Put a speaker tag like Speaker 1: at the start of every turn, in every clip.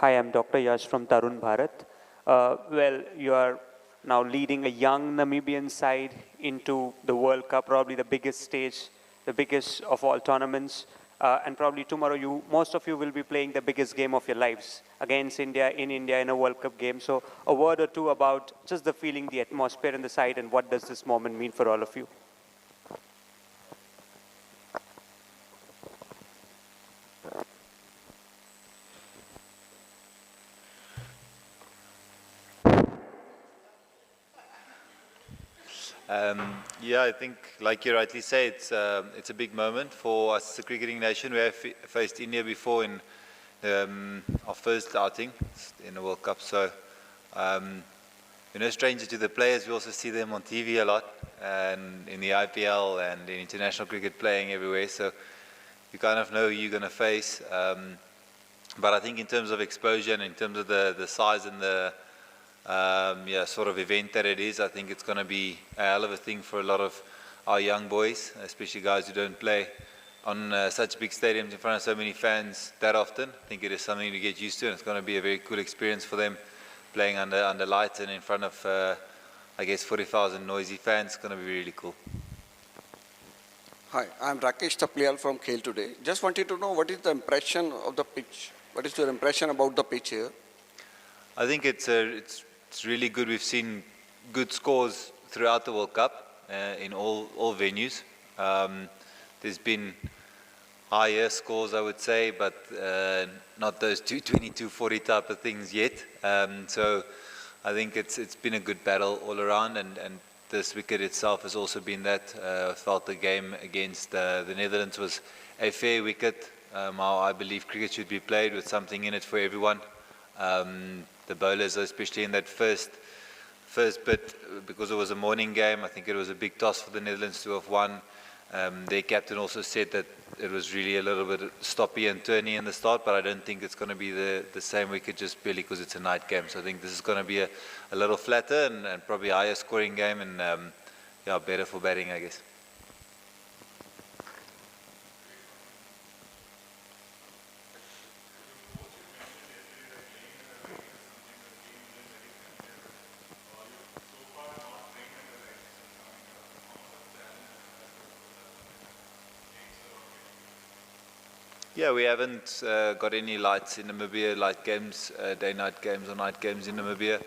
Speaker 1: Hi, I'm Dr. Yash from Tarun Bharat. Well, you are now leading a young Namibian side into the World Cup, probably the biggest stage, the biggest of all tournaments. And probably tomorrow, most of you will be playing the biggest game of your lives against India in a World Cup game. So a word or two about just the feeling, the atmosphere in the side, and what does this moment mean for all of you?
Speaker 2: Yeah, I think, like you rightly say, it's a big moment for us as a cricketing nation. We have faced India before in our first outing in the World Cup, so we're no stranger to the players. We also see them on TV a lot, and in the IPL and in international cricket playing everywhere, so you kind of know who you're going to face. But I think in terms of exposure and in terms of the size and the sort of event that it is, I think it's going to be a hell of a thing for a lot of our young boys, especially guys who don't play on such big stadiums in front of so many fans that often. I think it is something to get used to, and it's going to be a very cool experience for them playing under lights and in front of, I guess, 40,000 noisy fans. It's going to be really cool.
Speaker 3: Hi, I'm Rakesh Taplial from Khel Today. Just wanted to know what is the impression of the pitch? What is your impression about the pitch here?
Speaker 2: I think it's really good. We've seen good scores throughout the World Cup in all venues. There's been higher scores, I would say, but not those 220, 240 type of things yet. So I think it's been a good battle all around, and this wicket itself has also been that. I felt the game against the Netherlands was a fair wicket. How I believe cricket should be played, with something in it for everyone. The bowlers, especially in that first bit, because it was a morning game, I think it was a big toss for the Netherlands to have won. Their captain also said that it was really a little bit stoppy and turny in the start, but I don't think it's going to be the same wicket just purely because it's a night game. So I think this is going to be a little flatter and probably a higher scoring game, and better for batting, I guess. Yeah, we haven't got any lights in Namibia, light games, day-night games or night games in Namibia.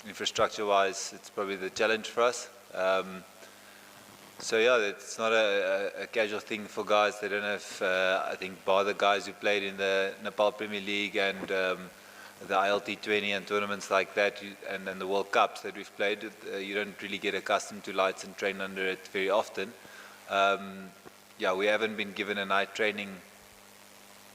Speaker 2: Infrastructure-wise, it's probably the challenge for us. So yeah, it's not a casual thing for guys. They don't have, I think, bar the guys who played in the Nepal Premier League and the Icct20 and tournaments like that, and the World Cups that we've played, you don't really get accustomed to lights and train under it very often. Yeah, we haven't been given a night training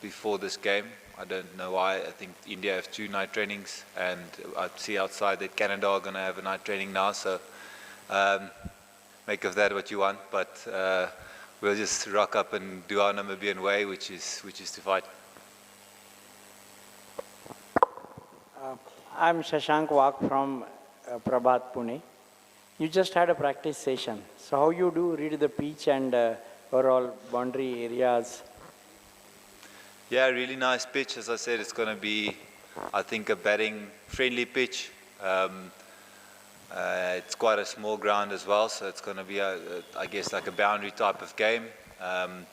Speaker 2: before this game. I don't know why. I think India have 2 night trainings, and I see outside that Canada are going to have a night training now, so make of that what you want, but we'll just rock up and do our Namibian way, which is to fight.
Speaker 4: I'm Shashank Wak from Prabhat, Pune. You just had a practice session. So how you do read the pitch and overall boundary areas?
Speaker 2: Yeah, really nice pitch. As I said, it's going to be, I think, a batting friendly pitch. It's quite a small ground as well, so it's going to be, I guess, like a boundary type of game. I'm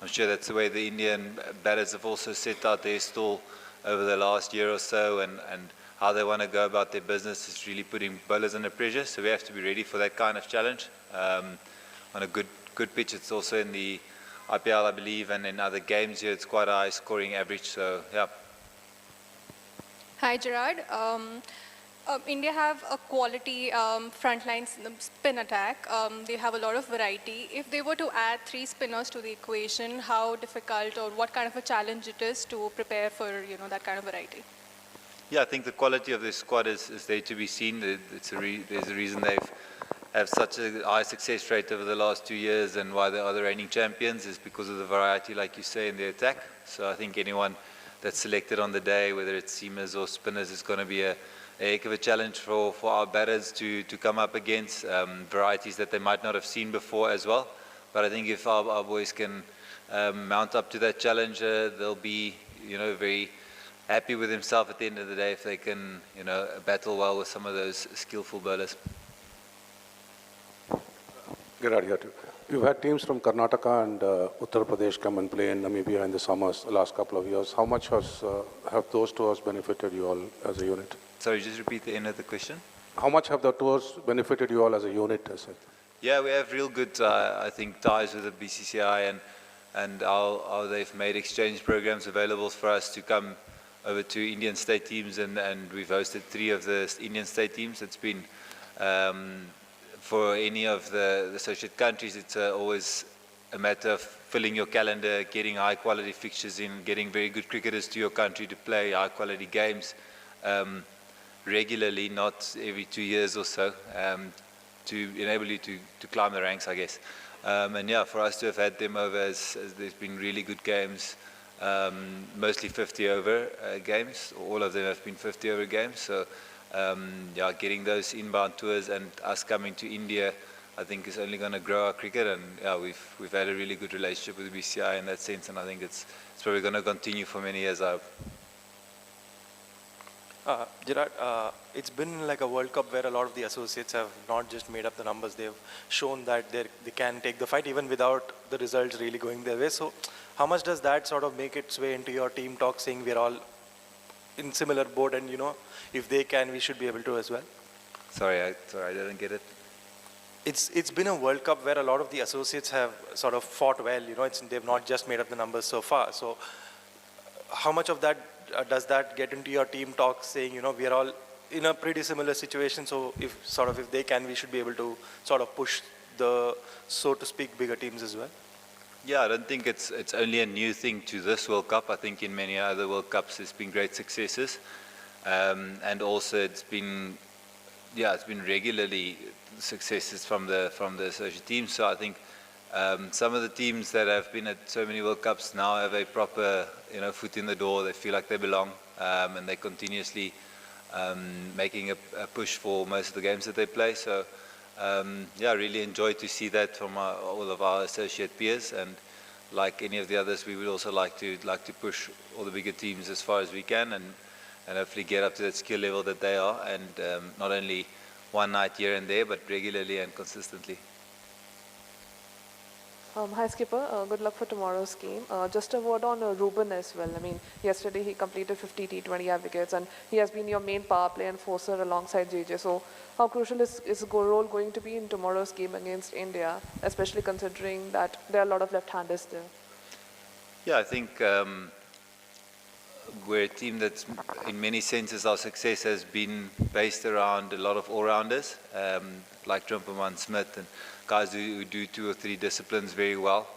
Speaker 2: sure that's the way the Indian batters have also set out their stall over the last year or so, and how they want to go about their business is really putting bowlers under pressure, so we have to be ready for that kind of challenge. On a good pitch, it's also in the IPL, I believe, and in other games here, it's quite a high scoring average, so yeah.
Speaker 5: Hi, Gerhard. India have a quality front line spin attack. They have a lot of variety. If they were to add 3 spinners to the equation, how difficult or what kind of a challenge it is to prepare for that kind of variety?
Speaker 2: Yeah, I think the quality of this squad is there to be seen. There's a reason they've have such a high success rate over the last 2 years, and why they are the reigning champions is because of the variety, like you say, in the attack. So I think anyone that's selected on the day, whether it's seamers or spinners, is going to be a heck of a challenge for our batters to come up against varieties that they might not have seen before as well. But I think if our boys can mount up to that challenge, they'll be very happy with himself at the end of the day if they can, battle well with some of those skillful bowlers.
Speaker 6: Gerhard here too. You've had teams from Karnataka and Uttar Pradesh come and play in Namibia in the summers the last couple of years. How much have those tours benefited you all as a unit?
Speaker 2: Sorry, just repeat the end of the question.
Speaker 6: How much have the tours benefited you all as a unit?
Speaker 2: Yeah, we have real good, I think, ties with the BCCI and how they've made exchange programs available for us to come over to Indian state teams, and we've hosted 3 of the Indian state teams. It's been, for any of the associate countries, it's always a matter of filling your calendar, getting high quality fixtures in, getting very good cricketers to your country to play high quality games regularly, not every 2 years or so, to enable you to climb the ranks, I guess. And yeah, for us to have had them over, as there's been really good games, mostly 50 over games. All of them have been 50 over games. So yeah, getting those inbound tours and us coming to India, I think is only going to grow our cricket. And yeah, we've had a really good relationship with the BCI in that sense, and I think it's probably going to continue for many years. I hope.
Speaker 7: Gerhard, it's been like a World Cup where a lot of the associates have not just made up the numbers, they've shown that they can take the fight even without the results really going their way. So how much does that sort of make its way into your team talk, saying we're all in similar boat and, if they can, we should be able to as well?
Speaker 2: Sorry, I didn't get it.
Speaker 7: It's been a World Cup where a lot of the associates have sort of fought well, they've not just made up the numbers so far. So how much of that does that get into your team talk, saying, we are all in a pretty similar situation, so if they can, we should be able to sort of push the, so to speak, bigger teams as well?
Speaker 2: Yeah, I don't think it's only a new thing to this World Cup. I think in many other World Cups there's been great successes, and also it's been regularly successes from the associate teams. So I think some of the teams that have been at so many World Cups now have a proper foot in the door. They feel like they belong, and they're continuously making a push for most of the games that they play. So yeah, I really enjoy to see that from all of our associate peers, and like any of the others, we would also like to push all the bigger teams as far as we can, and hopefully get up to that skill level that they are, and not only one night here and there, but regularly and consistently.
Speaker 8: Hi Skipper, good luck for tomorrow's game. Just a word on Ruben as well. I mean, yesterday he completed 50 T20 wickets and he has been your main power play enforcer alongside JJ. So how crucial is his role going to be in tomorrow's game against India, especially considering that there are a lot of left-handers there?
Speaker 2: Yeah, I think we're a team that's, in many senses, our success has been based around a lot of all-rounders, like Trimperman, Smith, and guys who do 2 or 3 disciplines very well.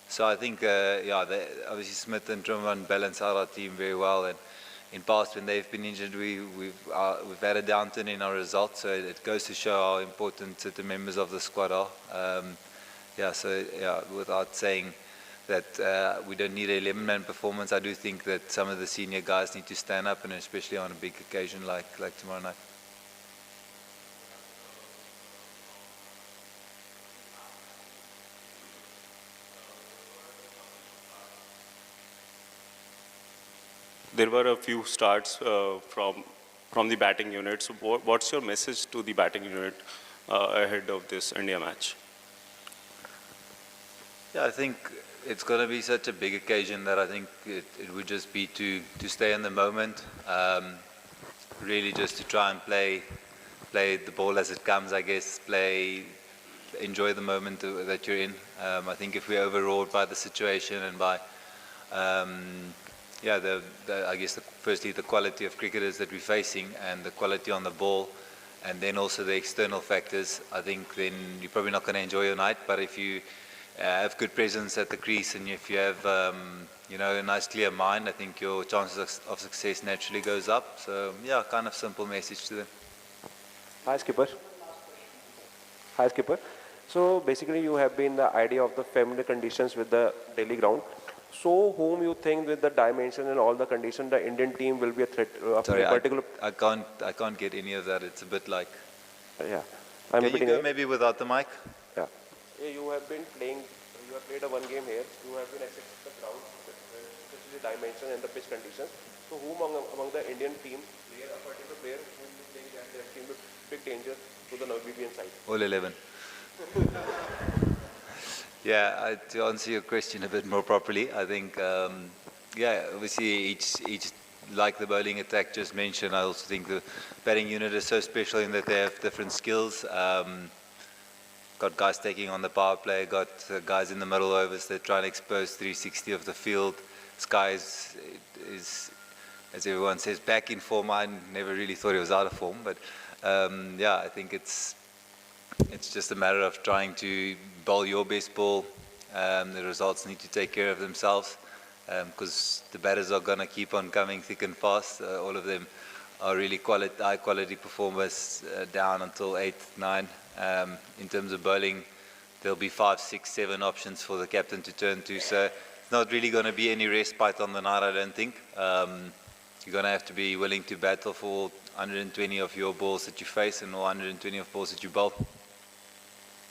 Speaker 2: So I think, obviously Smith and Trimperman balance out our team very well. And in past, when they've been injured, we've had a downturn in our results. So it goes to show how important the members of the squad are. Without saying that we don't need an 11-man performance, I do think that some of the senior guys need to stand up, and especially on a big occasion like tomorrow night.
Speaker 9: There were a few starts from the batting unit. So what's your message to the batting unit ahead of this India match?
Speaker 2: Yeah, I think it's going to be such a big occasion that I think it would just be to stay in the moment, really just to try and play the ball as it comes, I guess, enjoy the moment that you're in. I think if we're overawed by the situation and by firstly the quality of cricketers that we're facing and the quality on the ball, and then also the external factors, I think then you're probably not going to enjoy your night. But if you have good presence at the crease, and if you have a nice clear mind, I think your chances of success naturally goes up. So yeah, kind of simple message to them.
Speaker 10: Hi Skipper. So basically you have been the idea of the familiar conditions with the daily ground. So whom you think with the dimension and all the conditions, the Indian team will be a threat of
Speaker 2: Sorry,
Speaker 10: a particular...
Speaker 2: I can't get any of that. It's a bit like...
Speaker 10: Yeah.
Speaker 2: Can you go maybe without the mic?
Speaker 10: Yeah. You have been playing, you have played a 1 game here, you have been accessing the ground, especially the dimension and the pitch conditions. So who among the Indian team, a particular player whom you think that they came to big danger to the Namibian side?
Speaker 2: All 11. Yeah, to answer your question a bit more properly, I think, yeah, obviously each, like the bowling attack just mentioned, I also think the batting unit is so special in that they have different skills. Got guys taking on the power play, got guys in the middle overs that try and expose 360 of the field. Sky is, as everyone says, back in form. I never really thought he was out of form, but yeah, I think it's just a matter of trying to bowl your best ball. The results need to take care of themselves because the batters are going to keep on coming thick and fast. All of them are really high quality performers down until 8, 9. In terms of bowling, there'll be 5, 6, 7 options for the captain to turn to. So it's not really going to be any respite on the night, I don't think. You're going to have to be willing to battle for 120 of your balls that you face and 120 of balls that you bowl.